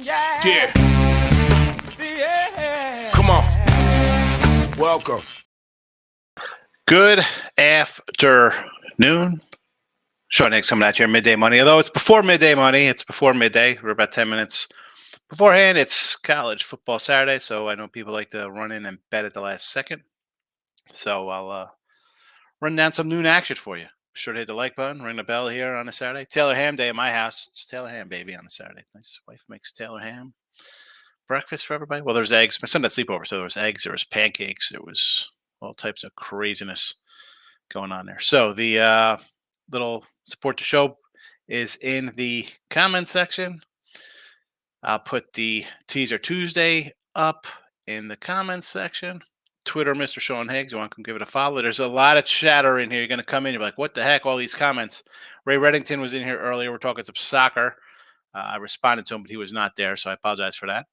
Yeah. Come on. Welcome. Good afternoon. Sean Higgs coming at you, Midday Money. Although it's before Midday Money, it's before midday. We're about 10 minutes beforehand. It's college football Saturday, so I know people like to run in and bet at the last second. So I'll run down some noon action for you. Be sure to hit the like button, ring the bell here on a Saturday. Taylor Ham Day at my house. It's Taylor Ham, baby, on a Saturday. My wife makes Taylor Ham breakfast for everybody. Well, there's eggs. My son had sleepover, so there was eggs, there was pancakes, there was all types of craziness going on there. So the little support the show is in the comment section. I'll put the Teaser Tuesday up in the comments section. Twitter, Mr. Sean Higgs. You want to come give it a follow? There's a lot of chatter in here. You're going to come in. You're like, what the heck? All these comments. Ray Reddington was in here earlier. We're talking some soccer. I responded to him, but he was not there, so I apologize for that.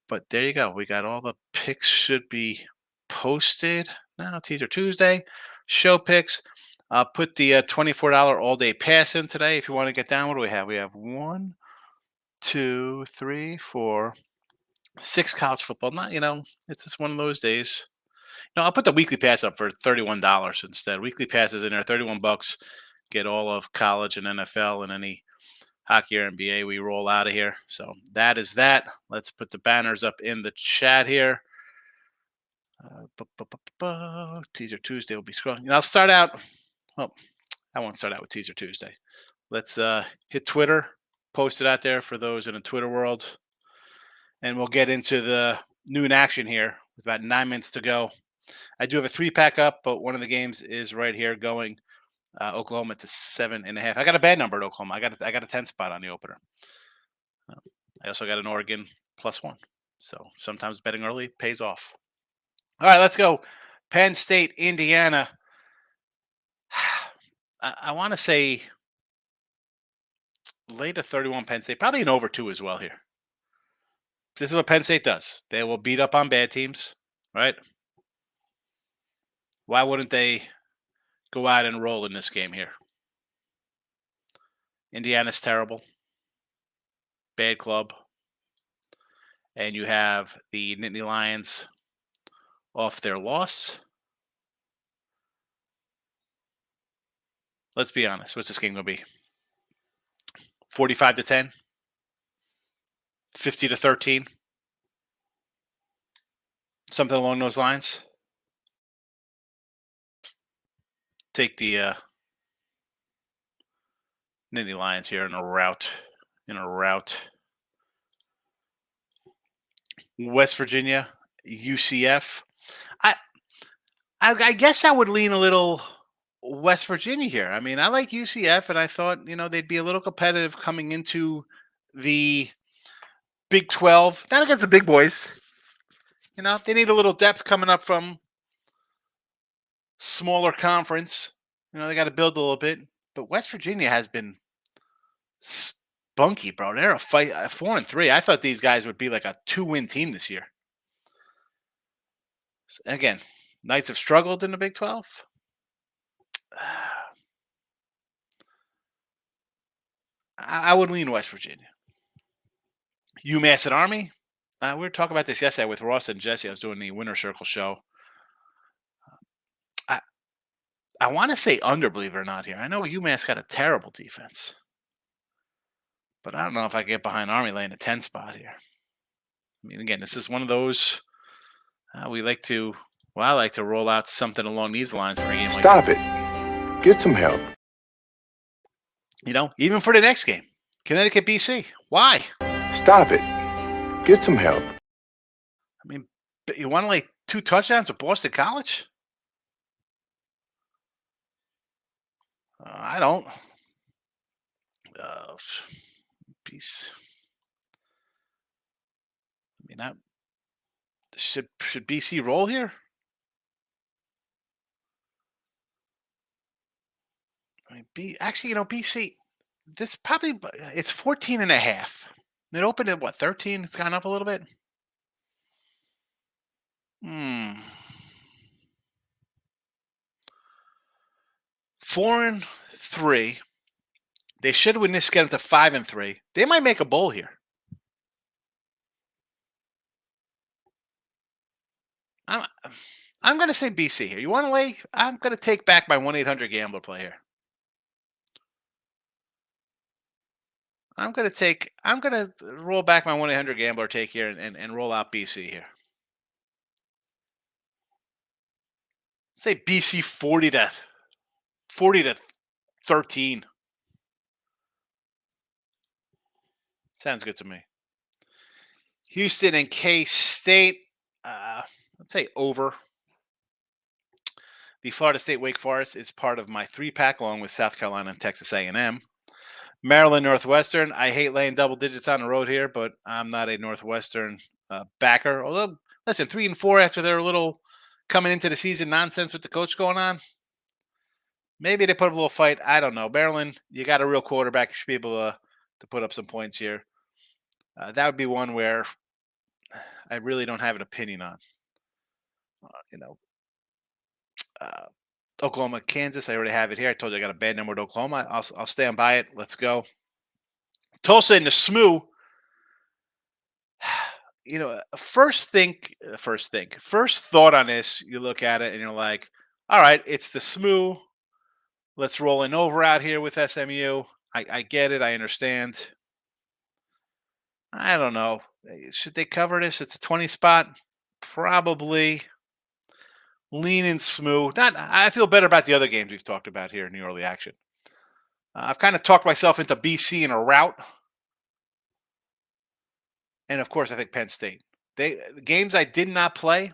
But there you go. We got all the picks should be posted now. Teaser Tuesday. Show picks. I'll put the $24 all-day pass in today. If you want to get down, what do we have? We have 1, 2, 3, 4, 6 college football. Not, it's just one of those days. I'll put the weekly pass up for $31 instead. Weekly passes in there, $31. Get all of college and NFL and any hockey or NBA. We roll out of here. So that is that. Let's put the banners up in the chat here. Teaser Tuesday will be scrolling. And I'll start out. Well, I won't start out with Teaser Tuesday. Let's hit Twitter. Post it out there for those in the Twitter world. And we'll get into the noon action here with about 9 minutes to go. I do have a 3-pack up, but one of the games is right here going Oklahoma to 7.5. I got a bad number at Oklahoma. I got a 10 spot on the opener. I also got an Oregon +1. So sometimes betting early pays off. All right, let's go. Penn State, Indiana. I want to say late to 31 Penn State. Probably an over 2 as well here. This is what Penn State does. They will beat up on bad teams, right? Why wouldn't they go out and roll in this game here? Indiana's terrible. Bad club. And you have the Nittany Lions off their loss. Let's be honest. What's this game going to be? 45-10? 50-13? Something along those lines? Take the Nittany Lions here in a rout. West Virginia, UCF. I guess I would lean a little West Virginia here. I mean, I like UCF, and I thought, they'd be a little competitive coming into the Big 12. Not against the big boys. They need a little depth coming up from smaller conference. They got to build a little bit. But West Virginia has been spunky, bro. They're a 4-3. I thought these guys would be like a 2-win team this year. Again, Knights have struggled in the Big 12. I would lean West Virginia. UMass and Army. We were talking about this yesterday with Ross and Jesse. I was doing the Winner Circle show. I want to say under, believe it or not, here. I know UMass got a terrible defense. But I don't know if I get behind Army laying a 10 spot here. I mean, again, this is one of those I like to roll out something along these lines for a game. Stop it. Get some help. Even for the next game. Connecticut, BC. Why? Stop it. Get some help. I mean, you want to lay 2 touchdowns with Boston College? I don't. Peace. I mean, should BC roll here? I mean, BC. This probably it's 14.5. It opened at 13? It's gone up a little bit. 4-3. They should win this, get them to 5-3. They might make a bowl here. I'm I'm going to say BC here. You want to lay? I'm going to take back my 1-800 gambler play here. I'm going to roll back my 1-800 gambler take here and roll out BC here. Say BC 40 to 13. Sounds good to me. Houston and K State. Let's say over. The Florida State Wake Forest is part of my 3-pack along with South Carolina and Texas A&M. Maryland Northwestern. I hate laying double digits on the road here, but I'm not a Northwestern backer. Although, listen, 3-4 after they're a little coming into the season nonsense with the coach going on. Maybe they put up a little fight. I don't know. Maryland, you got a real quarterback. You should be able to put up some points here. That would be one where I really don't have an opinion on. You know, Oklahoma, Kansas. I already have it here. I told you I got a bad number with Oklahoma. I'll stand by it. Let's go. Tulsa and the SMU. First thought on this, you look at it and you're like, all right, it's the SMU. Let's roll an over out here with SMU. I get it. I understand. I don't know. Should they cover this? It's a 20 spot. Probably. Lean and SMU. I feel better about the other games we've talked about here in the early action. I've kind of talked myself into BC in a route. And of course, I think Penn State. The games I did not play,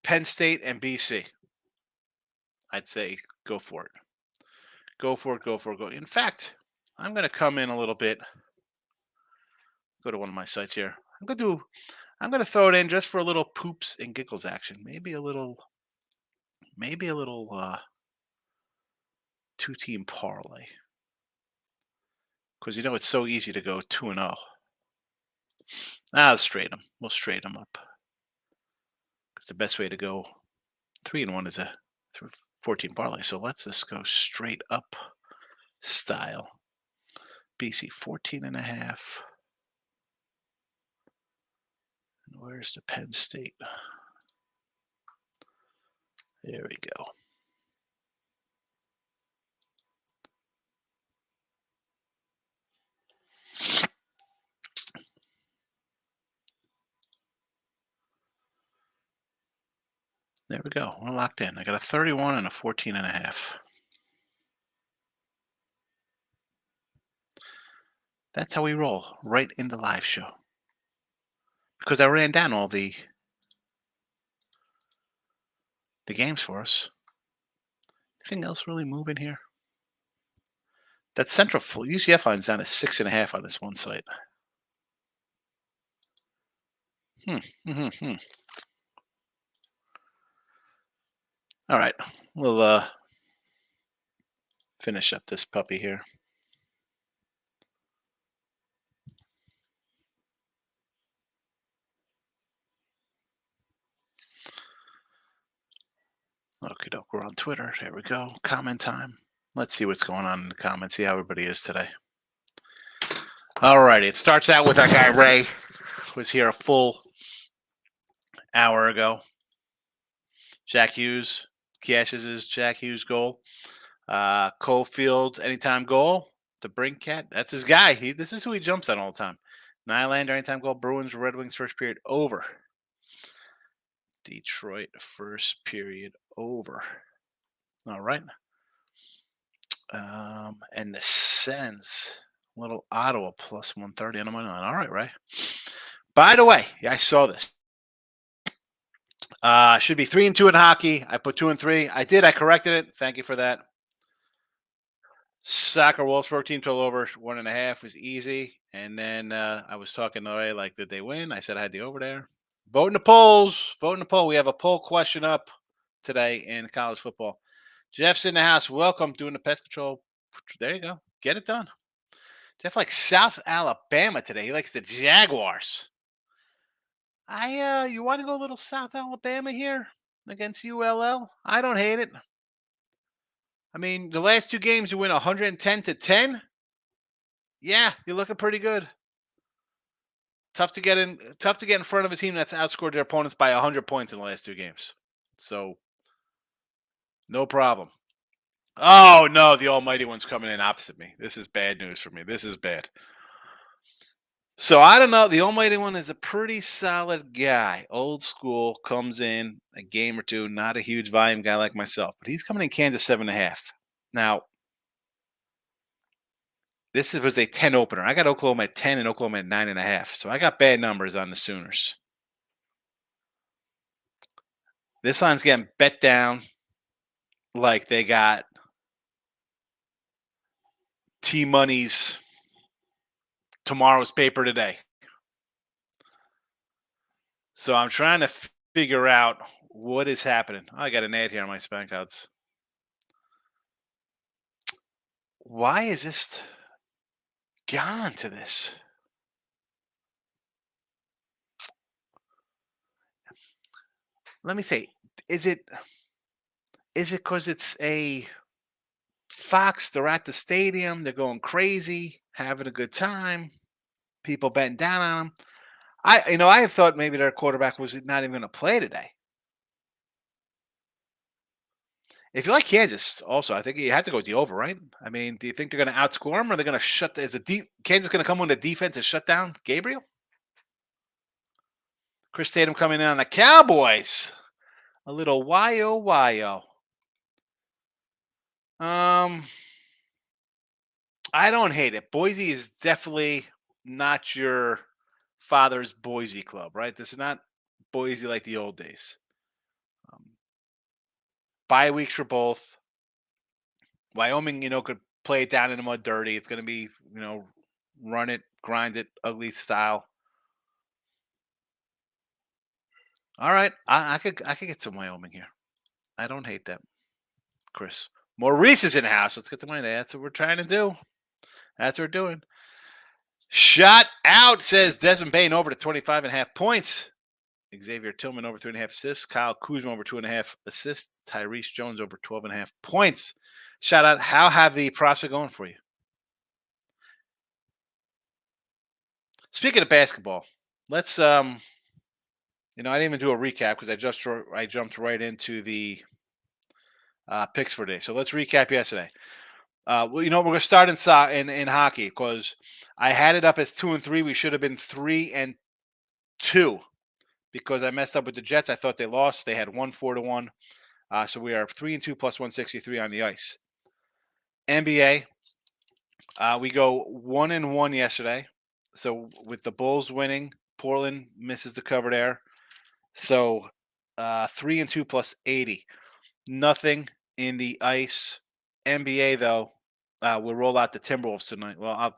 Penn State and BC. I'd say go for it. Go for it. Go for it. Go. In fact, I'm going to come in a little bit. Go to one of my sites here. I'm going to throw it in just for a little poops and giggles action. Maybe a little 2-team parlay. Because it's so easy to go 2-0. We'll straight them up. Because the best way to go 3-1 is a 14 parlay. So let's just go straight up style. BC 14.5. And where's the Penn State? There we go. There we go. We're locked in. I got a 31 and a 14.5. That's how we roll right in the live show. Because I ran down all the games for us. Anything else really moving here? That central UCF line's down to 6.5 on this one site. All right, we'll finish up this puppy here. Okie doke, we're on Twitter. There we go. Comment time. Let's see what's going on in the comments. See how everybody is today. All righty, it starts out with our guy Ray, who was here a full hour ago. Jack Hughes cashes his Jack Hughes goal. Cofield, anytime goal. The Brinkcat, that's his guy. This is who he jumps on all the time. Nylander, anytime goal. Bruins, Red Wings, first period over. Detroit, first period over. All right. And the Sens, little Ottawa plus 130 on the money line. All right, Ray. By the way, I saw this. Should be 3-2 in hockey. I put 2-3. I did. I corrected it. Thank you for that. Soccer Wolfsburg team total over 1.5 was easy. And then I was talking to Ray, like, did they win? I said I had the over there. Vote in the polls. Vote in the poll. We have a poll question up today in college football. Jeff's in the house. Welcome. Doing the pest control. There you go. Get it done. Jeff likes South Alabama today. He likes the Jaguars. You want to go a little South Alabama here against ULL? I don't hate it. I mean, the last 2 games you win 110-10. Yeah, you're looking pretty good. Tough to get in. Tough to get in front of a team that's outscored their opponents by 100 points in the last 2 games. So no problem. Oh no, the Almighty One's coming in opposite me. This is bad news for me. This is bad. So I don't know. The Almighty One is a pretty solid guy. Old school, comes in a game or two. Not a huge volume guy like myself, but he's coming in Kansas 7.5. Now was a 10 opener. I got Oklahoma at 10 and Oklahoma at 9.5. So I got bad numbers on the Sooners. This line's getting bet down like they got T-Money's tomorrow's paper today. So I'm trying to figure out what is happening. Oh, I got an ad here on my spank outs. Why is this gone to this? Let me say, is it because it's a Fox? They're at the stadium. They're going crazy, having a good time. People betting down on them. I had thought maybe their quarterback was not even going to play today. If you like Kansas, also, I think you have to go with the over, right? I mean, do you think they're going to outscore them, or they're going to shut? Kansas going to come when the defense is shut down? Gabriel, Chris Tatum coming in on the Cowboys. A little yo. I don't hate it. Boise is definitely not your father's Boise club, right? This is not Boise like the old days. Bye weeks for both. Wyoming, could play it down in the mud dirty. It's going to be, run it, grind it, ugly style. All right, I could get some Wyoming here. I don't hate that, Chris. Maurice is in the house. Let's get the money. That's what we're trying to do. That's what we're doing. Shot out, says Desmond Bain over to 25.5 points. Xavier Tillman over 3.5 assists. Kyle Kuzma over 2.5 assists. Tyrese Jones over 12.5 points. Shout out. How have the props been going for you? Speaking of basketball, let's I didn't even do a recap because I jumped right into the picks for today. So let's recap yesterday. We're going to start in hockey because I had it up as 2-3. We should have been 3-2 because I messed up with the Jets. I thought they lost. They had 4-1. So we are 3-2 plus 163 on the ice. NBA, we go 1-1 yesterday. So with the Bulls winning, Portland misses the cover there. So 3-2 plus 80. Nothing in the ice. NBA though, we'll roll out the Timberwolves tonight. Well,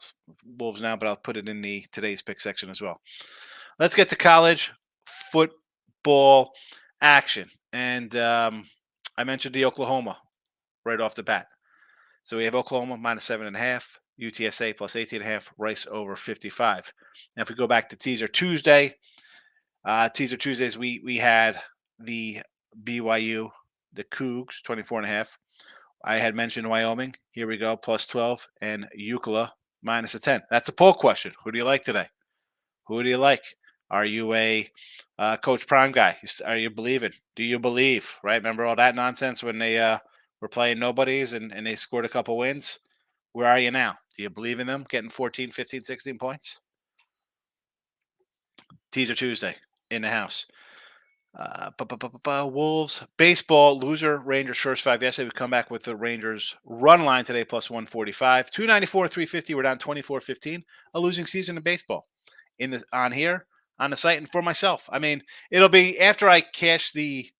Wolves now, but I'll put it in the today's pick section as well. Let's get to college football action. And I mentioned the Oklahoma right off the bat. So we have Oklahoma minus 7.5, UTSA plus 18.5, Rice over 55. Now, if we go back to Teaser Tuesdays, we had the BYU, the Cougs, 24.5. I had mentioned Wyoming. Here we go, plus 12, and UCLA minus a 10. That's a poll question. Who do you like today? Who do you like? Are you a Coach Prime guy? Are you believing? Do you believe? Right? Remember all that nonsense when they were playing nobodies and they scored a couple wins? Where are you now? Do you believe in them getting 14, 15, 16 points? Teaser Tuesday in the house. Wolves baseball loser Rangers first 5 yesterday. We come back with the Rangers run line today plus 145 294 350. We're down 24-15. A losing season in baseball on the site and for myself. I mean, it'll be after I cash the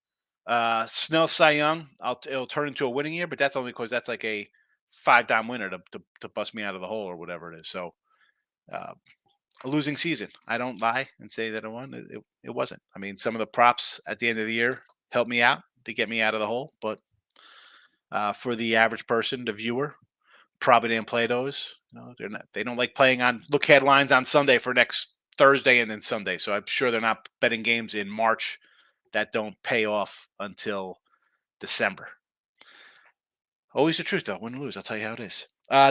Snell Cy Young. It'll turn into a winning year, but that's only because that's like a 5-dime winner to bust me out of the hole or whatever it is. So. A losing season. I don't lie and say that I won. It wasn't. I mean, some of the props at the end of the year helped me out to get me out of the hole, but for the average person, the viewer, probably didn't play those. They don't like playing on look headlines on Sunday for next Thursday and then Sunday. So I'm sure they're not betting games in March that don't pay off until December. Always the truth, though. Win or lose, I'll tell you how it is.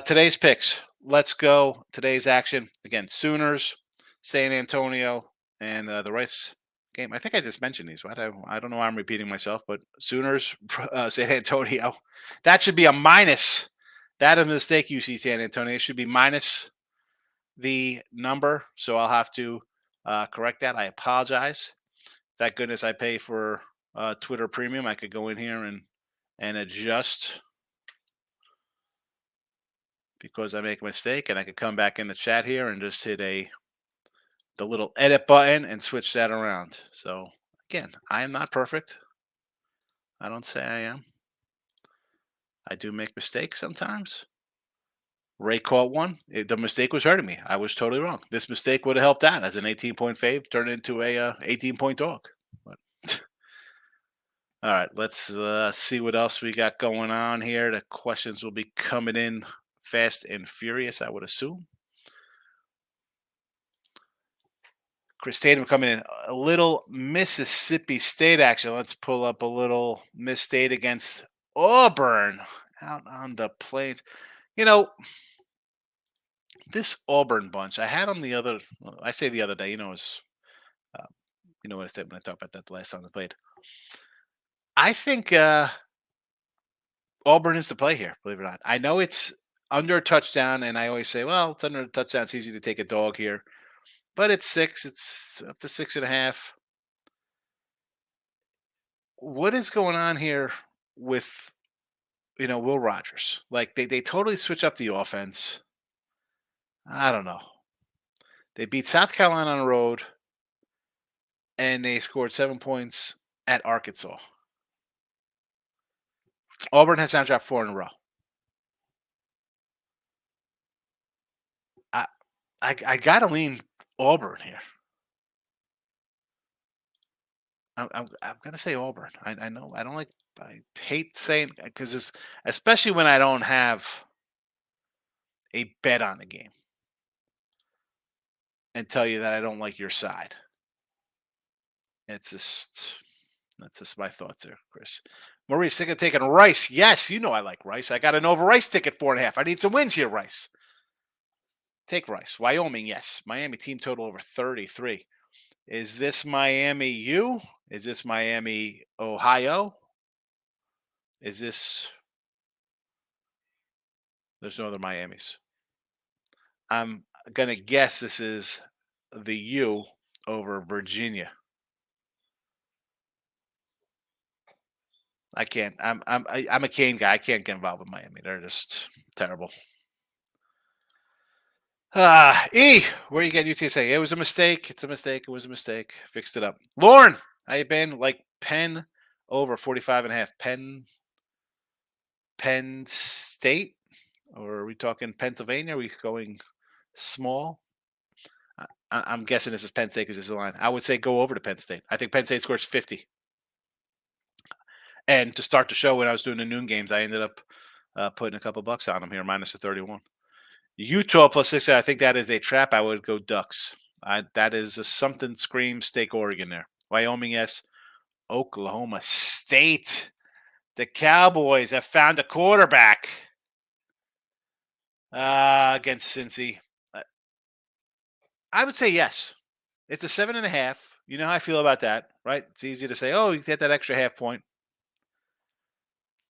Today's picks. Let's go. Today's action. Again, Sooners, San Antonio and the Rice game. I think I just mentioned these. Right? I don't know why I'm repeating myself, but Sooners, San Antonio. That should be a minus. That is a mistake, you see, San Antonio. It should be minus the number. So I'll have to correct that. I apologize. Thank goodness I pay for Twitter Premium. I could go in here and adjust because I make a mistake, and I could come back in the chat here and just hit the little edit button and switch that around. So again, I am not perfect. I don't say I am. I do make mistakes sometimes. Ray caught one. The mistake was hurting me. I was totally wrong. This mistake would have helped out as an 18-point fave turn into a 18-point dog. But all right, let's see what else we got going on here. The questions will be coming in fast and furious, I would assume. Chris Tatum coming in. A little Mississippi State action. Let's pull up a little Miss State against Auburn out on the plains. You know, this Auburn bunch, I had them the other, well, I say the other day, uh, you know what I said when I talked about that the last time they played. I think Auburn is the play here, believe it or not. I know it's under a touchdown, and I always say, well, it's under a touchdown. It's easy to take a dog here. But it's 6. It's up to 6.5. What is going on here with, Will Rogers? Like, they totally switch up the offense. I don't know. They beat South Carolina on the road, and they scored 7 points at Arkansas. Auburn has now dropped 4 in a row. I gotta lean Auburn here. I'm gonna say Auburn. I know I don't like. I hate saying because it's especially when I don't have a bet on the game and tell you that I don't like your side. It's just that's just my thoughts there, Chris. Maurice, think of taking Rice. Yes, you know I like Rice. I got an over Rice ticket 4.5. I need some wins here, Rice. Take Rice. Wyoming, yes. Miami team total over 33. Is this Miami U? Is this Miami Ohio? Is this? There's no other Miamis. I'm gonna guess this is the U over Virginia. I can't. I'm a Kane guy. I can't get involved with Miami. They're just terrible. E, where you get UTSA? It was a mistake. It's a mistake. It was a mistake. Fixed it up. Lauren, how you been? Like Penn over 45.5. Penn State, or are we talking Pennsylvania? Are we going small? I'm guessing this is Penn State because this is the line. I would say go over to Penn State. I think Penn State scores 50. And to start the show, when I was doing the noon games, I ended up putting a couple bucks on them here, minus the 31. Utah plus 6. I think that is a trap. I would go Ducks. That is a something screams take Oregon there. Wyoming, yes. Oklahoma State. The Cowboys have found a quarterback against Cincy. I would say yes. It's a 7.5. You know how I feel about that, right? It's easy to say, oh, you get that extra half point.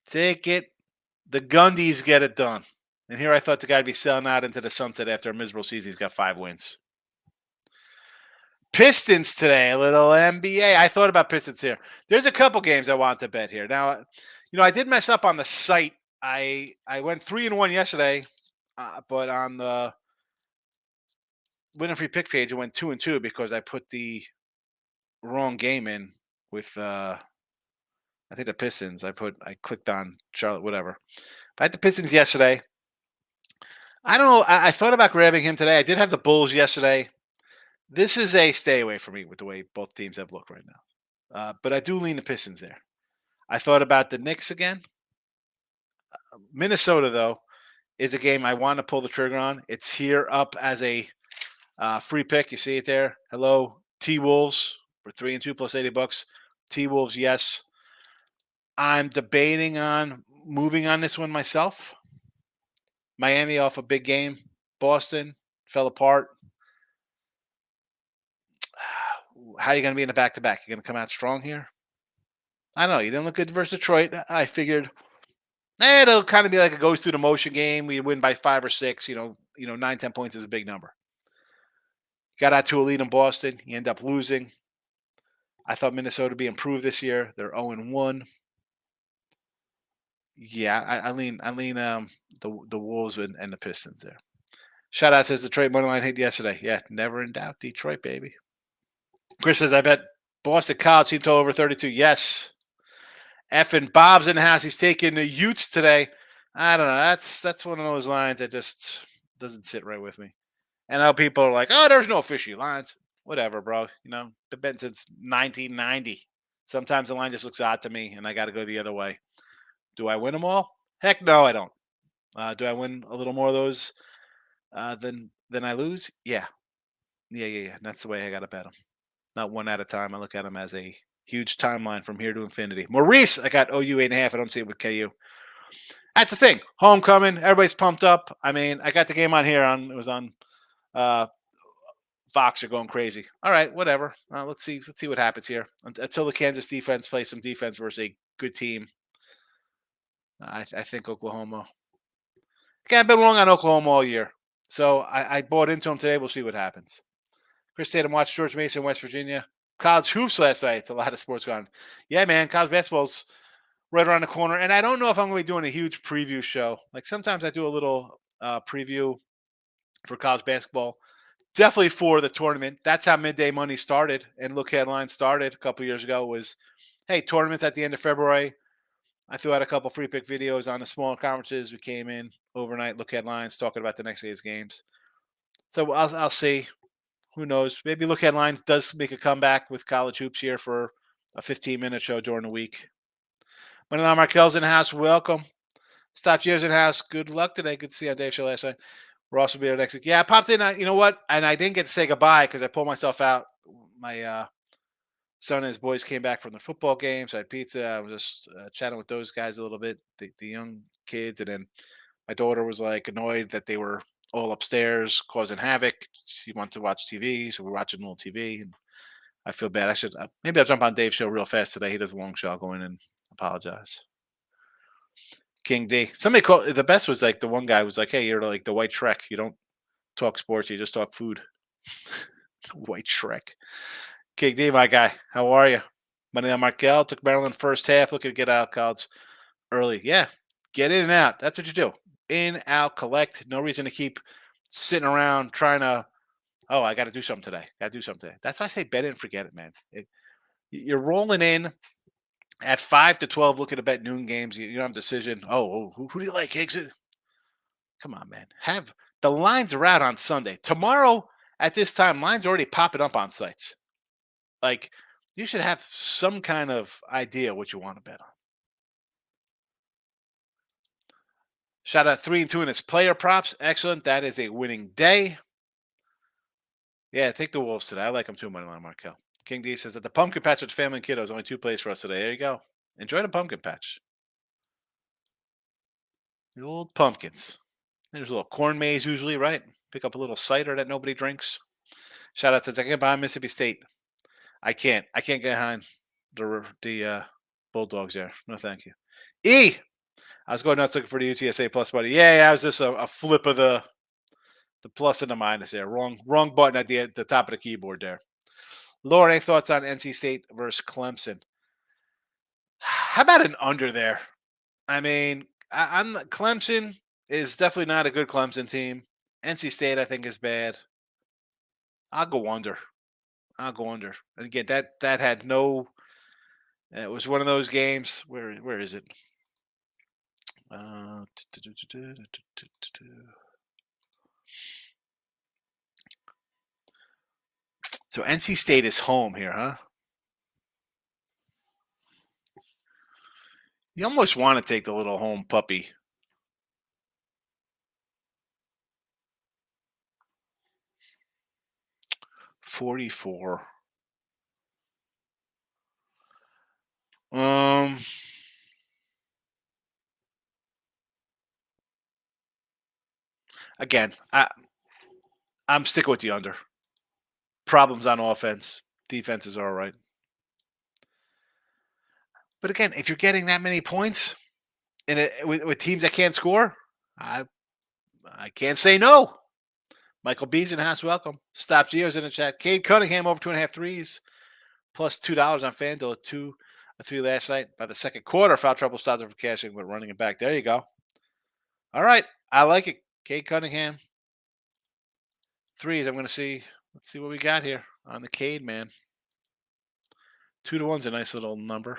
Take it. The Gundies get it done. And here I thought the guy would be selling out into the sunset after a miserable season. He's got 5 wins. Pistons today, a little NBA. I thought about Pistons here. There's a couple games I want to bet here. Now, I did mess up on the site. I went 3-1 yesterday, but on the Win and Free Pick page, it went 2-2 because I put the wrong game in with I think the Pistons. I clicked on Charlotte, whatever. But I had the Pistons yesterday. I don't know. I thought about grabbing him today. I did have the Bulls yesterday. This is a stay away for me with the way both teams have looked right now. But I do lean the Pistons there. I thought about the Knicks again. Minnesota, though, is a game I want to pull the trigger on. It's here up as a free pick. You see it there. Hello, T-Wolves for 3-2 plus $80. T-Wolves, yes. I'm debating on moving on this one myself. Miami off a big game. Boston fell apart. how are you going to be in a back-to-back? You're going to come out strong here? I don't know. You didn't look good versus Detroit. I figured it'll kind of be like a go through the motion game. We win by 5 or 6. 9, 10 points is a big number. Got out to a lead in Boston. You end up losing. I thought Minnesota would be improved this year. They're 0-1. Yeah, I lean the Wolves and the Pistons there. Shout out says Detroit money line hit yesterday. Yeah, never in doubt. Detroit, baby. Chris says, I bet Boston College team total over 32. Yes. Effing Bob's in the house. He's taking the Utes today. I don't know. That's one of those lines that just doesn't sit right with me. And now people are like, oh, there's no fishy lines. Whatever, bro. Been betting since 1990. Sometimes the line just looks odd to me, and I got to go the other way. Do I win them all? Heck no, I don't. Do I win a little more of those than I lose? Yeah. Yeah. That's the way I got to bet them. Not one at a time. I look at them as a huge timeline from here to infinity. Maurice, I got OU 8.5. I don't see it with KU. That's the thing. Homecoming. Everybody's pumped up. I mean, I got the game on here. It was on Fox. Are going crazy. All right, whatever. Let's see what happens here until the Kansas defense plays some defense versus a good team. I think Oklahoma. I've been wrong on Oklahoma all year, so I bought into them today. We'll see what happens. Chris Tatum watched George Mason, West Virginia. College hoops last night. It's a lot of sports going on. Yeah, man. College basketball's right around the corner. And I don't know if I'm going to be doing a huge preview show. Like sometimes I do a little preview for college basketball. Definitely for the tournament. That's how Midday Money started. And Look Headlines started a couple years ago was, hey, tournaments at the end of February. I threw out a couple free pick videos on the smaller conferences. We came in overnight, Look Headlines, talking about the next day's games. So I'll see. Who knows? Maybe Look Headlines does make a comeback with college hoops here for a 15-minute show during the week. Moneyline Markel's in the house. Welcome. Stop Years in the house. Good luck today. Good to see you on Dave's show last night. We'll also be there next week. Yeah, I popped in. You know what? And I didn't get to say goodbye because I pulled myself out. My son and his boys came back from the football game. So I had pizza. I was just chatting with those guys a little bit, the young kids. And then my daughter was like annoyed that they were all upstairs causing havoc. She wanted to watch TV, so we're watching a little TV. And I feel bad. I should maybe I'll jump on Dave's show real fast today. He does a long show. I'll go in and apologize. King D. Somebody called the best was like the one guy was like, "Hey, you're like the White Shrek. You don't talk sports. You just talk food." White Shrek. King D, my guy. How are you? Money on Markel took Maryland first half. Looking to get out college early. Yeah, get in and out. That's what you do. In, out, collect. No reason to keep sitting around trying to. Oh, I got to do something today. Got to do something today. That's why I say bet it and forget it, man. You're rolling in at 5 to 12, looking to bet noon games. You don't have a decision. Oh, who do you like, Higgs? Come on, man. Have the lines are out on Sunday. Tomorrow at this time, lines are already popping up on sites. Like you should have some kind of idea what you want to bet on. Shout out 3-2 in its player props. Excellent. That is a winning day. Yeah, take the Wolves today. I like them too, Moneyline Markel. King D says that the pumpkin patch with family and kiddos, only 2 plays for us today. There you go. Enjoy the pumpkin patch. The old pumpkins. There's a little corn maze usually, right? Pick up a little cider that nobody drinks. Shout out says I can buy Mississippi State. I can't get behind the Bulldogs there. No, thank you. I was going nuts looking for the UTSA plus buddy. Yeah, I was just a flip of the plus and the minus there. Wrong button at the top of the keyboard there. Laura, any thoughts on NC State versus Clemson? How about an under there? I mean, I'm Clemson is definitely not a good Clemson team. NC State, I think, is bad. I'll go under. And again, that had no. It was one of those games. Where is it? So NC State is home here, huh? You almost want to take the little home puppy. $44. Again, I'm sticking with the under. Problems on offense. Defenses are all right. But again, if you're getting that many points with teams that can't score, I can't say no. Michael B's in the house. Welcome. Stop Geo's in the chat. Cade Cunningham over 2.5 threes. Plus $2 on FanDuel. A 3 last night. By the second quarter, foul trouble stopped for cashing, but running it back. There you go. All right. I like it. Cade Cunningham. Threes. I'm going to see. Let's see what we got here on the Cade, man. 2-1's a nice little number.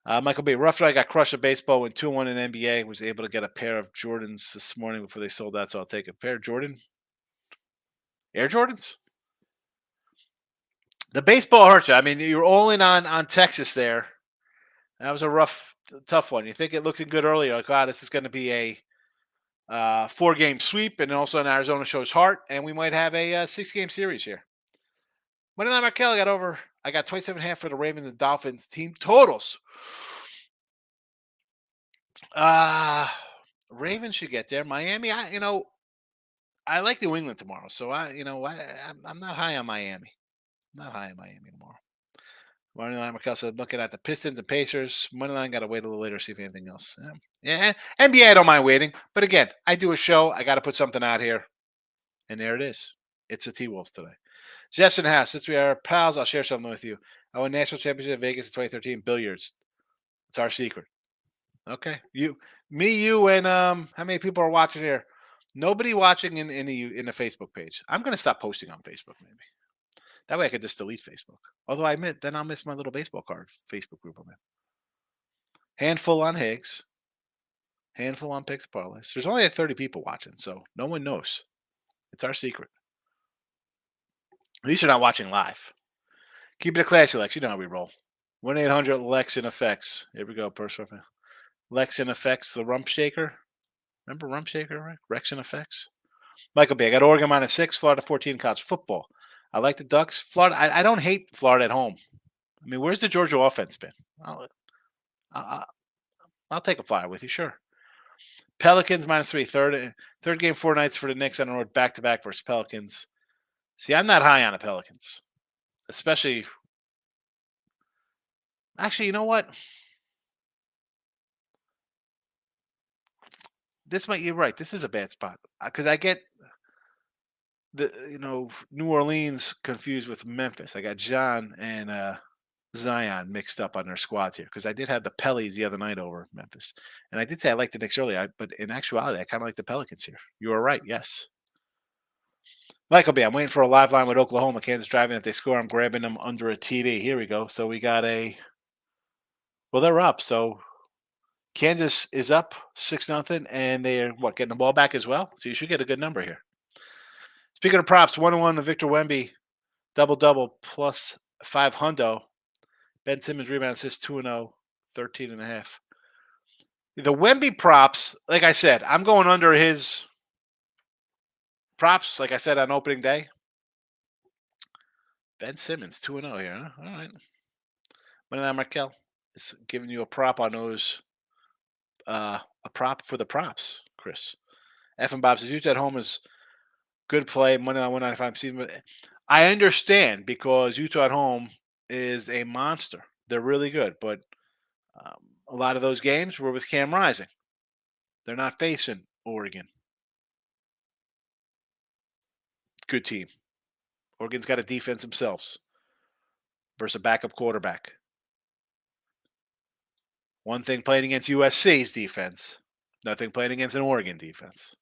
Michael B. Rough Guy got crushed at baseball, went 2-1 in NBA. Was able to get a pair of Jordans this morning before they sold out, so I'll take a pair of Jordan. Air Jordans? The baseball hurts you. I mean, you're all in on Texas there. That was a tough one. You think it looked good earlier. Like, wow, this is going to be a 4-game sweep, and also in Arizona shows heart, and we might have a 6-game series here. Money line Markel, I got 27.5 for the Ravens and Dolphins team totals. Ravens should get there. Miami, I like New England tomorrow, so I'm not high on Miami. Not high on Miami tomorrow. Moneyline Markel said, looking at the Pistons and Pacers. Moneyline got to wait a little later, see if anything else. Yeah, NBA, I don't mind waiting. But again, I do a show. I got to put something out here. And there it is. It's the T-Wolves today. Jeff's in the house. Since we are pals, I'll share something with you. I won National Championship in Vegas in 2013, billiards. It's our secret. Okay. You, and how many people are watching here? Nobody watching in the Facebook page. I'm going to stop posting on Facebook, maybe. That way I could just delete Facebook. Although then I'll miss my little baseball card Facebook group I'm in. Handful on Higgs. Handful on picks and parlays. There's only 30 people watching, so no one knows. It's our secret. At least you're not watching live. Keep it a classy, Lex. You know how we roll. 1-800-LEX in effects. Here we go, person. Lex in effects, the rump shaker. Remember rump shaker, right? Rex in effects. Michael B. I got Oregon -6, Florida 14 college football. I like the Ducks. Florida. I don't hate Florida at home. I mean, where's the Georgia offense been? I'll take a flyer with you, sure. Pelicans -3, third game, 4 nights for the Knicks on the road, back-to-back versus Pelicans. See, I'm not high on the Pelicans, especially. Actually, you know what? You're right. This is a bad spot because I get New Orleans confused with Memphis. I got John and Zion mixed up on their squads here because I did have the Pellies the other night over Memphis, and I did say I liked the Knicks earlier, but in actuality, I kind of like the Pelicans here. You are right. Yes. Michael B. I'm waiting for a live line with Oklahoma. Kansas driving. If they score, I'm grabbing them under a TD. Here we go. So we got they're up. So Kansas is up 6-0, and they're getting the ball back as well. So you should get a good number here. Speaking of props, 1-1 to Victor Wemby, double plus 5 hundo. Ben Simmons rebound assist 2-0, 13.5. The Wemby props, like I said, I'm going under his props. Like I said on opening day. Ben Simmons 2-0 here. Huh? All right. Moneyline Markel is giving you a prop on those. A prop for the props, Chris. F and Bob says Utah at home is good play. Moneyline 195 season. I understand because Utah at home is a monster. They're really good, but a lot of those games were with Cam Rising. They're not facing Oregon. Good team. Oregon's got a defense themselves versus a backup quarterback. One thing playing against USC's defense, nothing playing against an Oregon defense.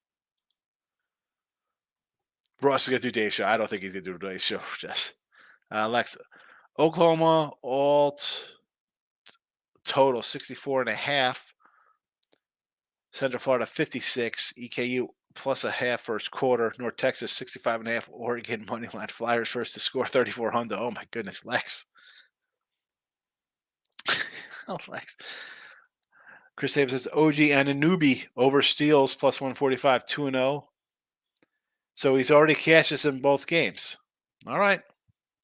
Ross is going to do Dave's show. I don't think he's going to do Dave's show. Just Alexa. Oklahoma alt total 64.5. Central Florida 56. EKU plus a half first quarter. North Texas 65.5. Oregon money line Flyers first to score 3400. Oh my goodness, Lex. Oh, Lex. Chris Davis says OG and Anunoby over Steals plus 145, 2-0. So he's already cashed us in both games. All right.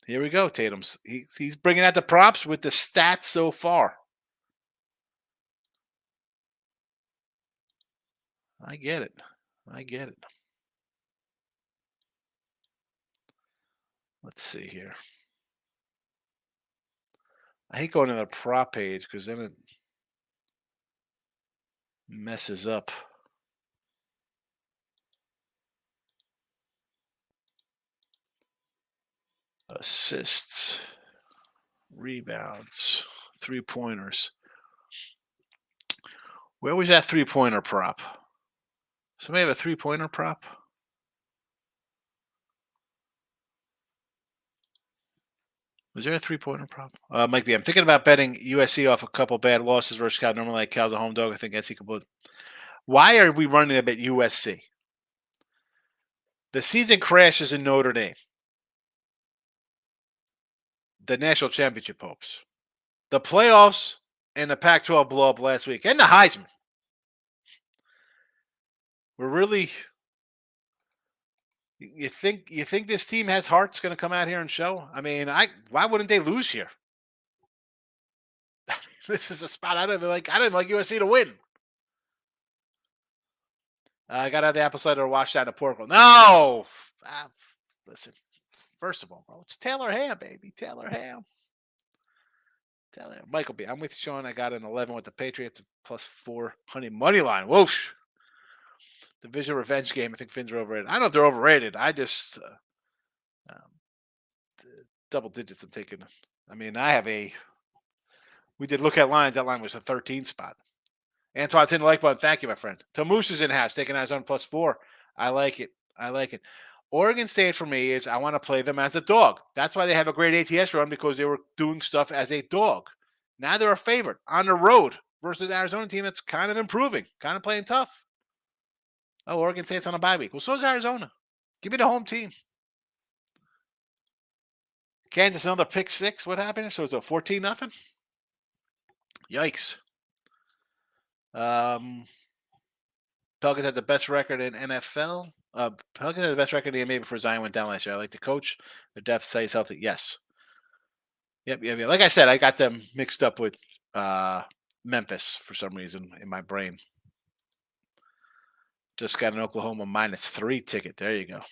Here we go, Tatum's. He's bringing out the props with the stats so far. I get it. Let's see here. I hate going to the prop page because then it messes up. Assists, rebounds, 3-pointers. Where was that 3-pointer prop? Somebody have a 3-pointer prop? Was there a 3-pointer prop? Might be. I'm thinking about betting USC off a couple bad losses versus Cal. Normally, like Cal's a home dog. I think SC could put. Why are we running a bet USC? The season crashes in Notre Dame. The national championship hopes. The playoffs and the Pac-12 blow up last week. And the Heisman. We're really. You think this team has heart's going to come out here and show? I mean, why wouldn't they lose here? This is a spot I didn't like USC to win. I got to have the apple cider washed down the pork roll. No! Listen, first of all, bro, it's Taylor Ham, baby. Taylor Ham. Michael B. I'm with you, Sean. I got an 11 with the Patriots, plus 400 money line. Whoosh. Division revenge game. I think Finns are overrated. I don't know if they're overrated. I just double digits I'm taking. I mean, we did look at lines. That line was a 13 spot. Antoine's in the like button. Thank you, my friend. Tomoosh is in house, taking Arizona plus 4. I like it. Oregon State for me is I want to play them as a dog. That's why they have a great ATS run, because they were doing stuff as a dog. Now they're a favorite on the road versus the Arizona team that's kind of improving, kind of playing tough. Oh, Oregon State's on a bye week. Well, so is Arizona. Give me the home team. Kansas, another pick 6. What happened? So it's a 14-0. Yikes. Pelicans had the best record in NFL. Pelicans had the best record in the NBA before Zion went down last year. I like the coach. Their depth stays healthy. Yes. Yep. Like I said, I got them mixed up with Memphis for some reason in my brain. Just got an Oklahoma -3 ticket. There you go.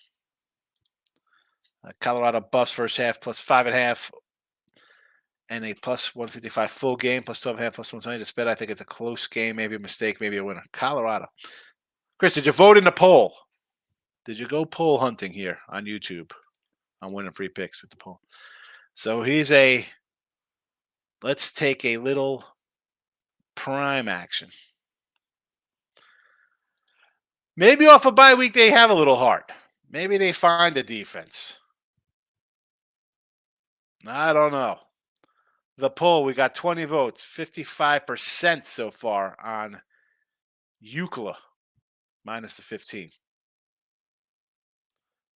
Colorado bus first half plus 5.5. And a plus 155 full game, plus 12.5, plus 120 to spit. I think it's a close game, maybe a mistake, maybe a winner. Colorado. Chris, did you vote in the poll? Did you go poll hunting here on YouTube? I'm winning free picks with the poll. So let's take a little prime action. Maybe off a bye week they have a little heart. Maybe they find a defense. I don't know. The poll, we got 20 votes, 55% so far on UCLA, minus the 15.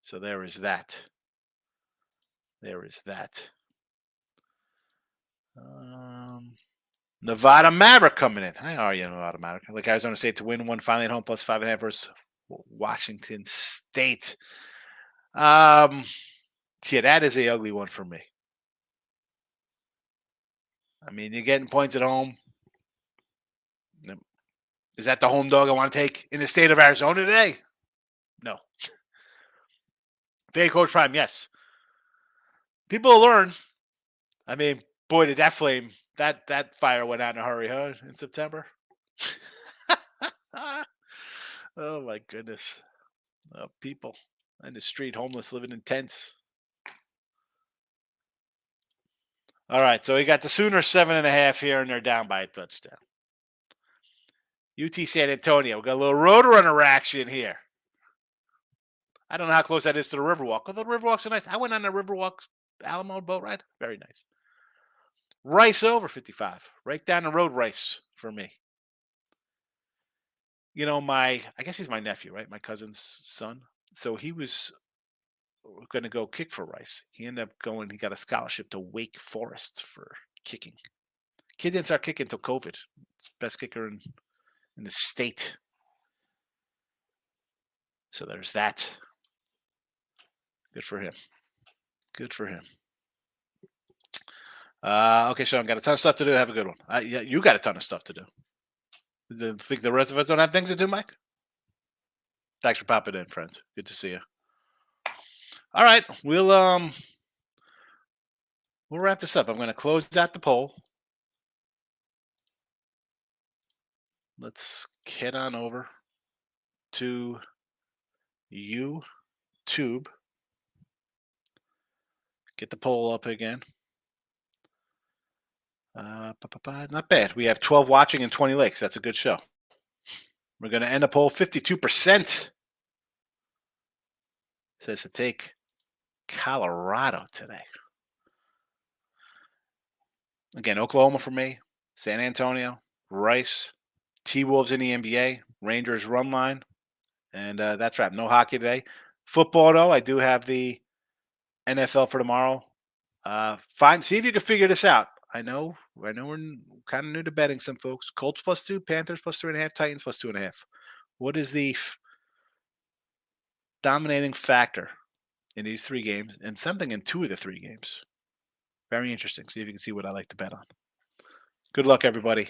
So there is that. Nevada Maverick coming in. How are you, Nevada Maverick? Like Arizona State to win one finally at home, plus 5.5 versus Washington State. Yeah, that is a ugly one for me. I mean, you're getting points at home. Is that the home dog I want to take in the state of Arizona today? No. Fake Coach Prime, yes. People will learn. I mean, boy, did that flame, that fire went out in a hurry, huh? In September. Oh my goodness. People in the street, homeless, living in tents. All right, so we got the Sooners 7.5 here, and they're down by a touchdown. UT San Antonio, we got a little Roadrunner action here. I don't know how close that is to the Riverwalk. Although the Riverwalks are nice. I went on the Riverwalk Alamo boat ride. Very nice. Rice over 55. Right down the road, Rice for me. You know, I guess he's my nephew, right? My cousin's son. So he was going to go kick for Rice. He ended up going, he got a scholarship to Wake Forest for kicking. Kid didn't start kicking until COVID. It's best kicker in the state. So there's that. Good for him. Okay, Sean, got a ton of stuff to do. Have a good one. Yeah, you got a ton of stuff to do. Think the rest of us don't have things to do, Mike? Thanks for popping in, friends. Good to see you. All right, we'll we'll wrap this up. I'm going to close out the poll. Let's head on over to YouTube. Get the poll up again. Not bad. We have 12 watching and 20 likes. That's a good show. We're going to end the poll 52% says to take Colorado today. Again, Oklahoma for me, San Antonio, Rice, T-Wolves in the NBA, Rangers run line, and that's wrap. No hockey today. Football, though, I do have the NFL for tomorrow. See if you can figure this out. I know we're kind of new to betting, some folks. Colts +2, Panthers +3.5, Titans +2.5. What is the dominating factor in these three games, and something in two of the three games? Very interesting. See if you can see what I like to bet on. Good luck, everybody.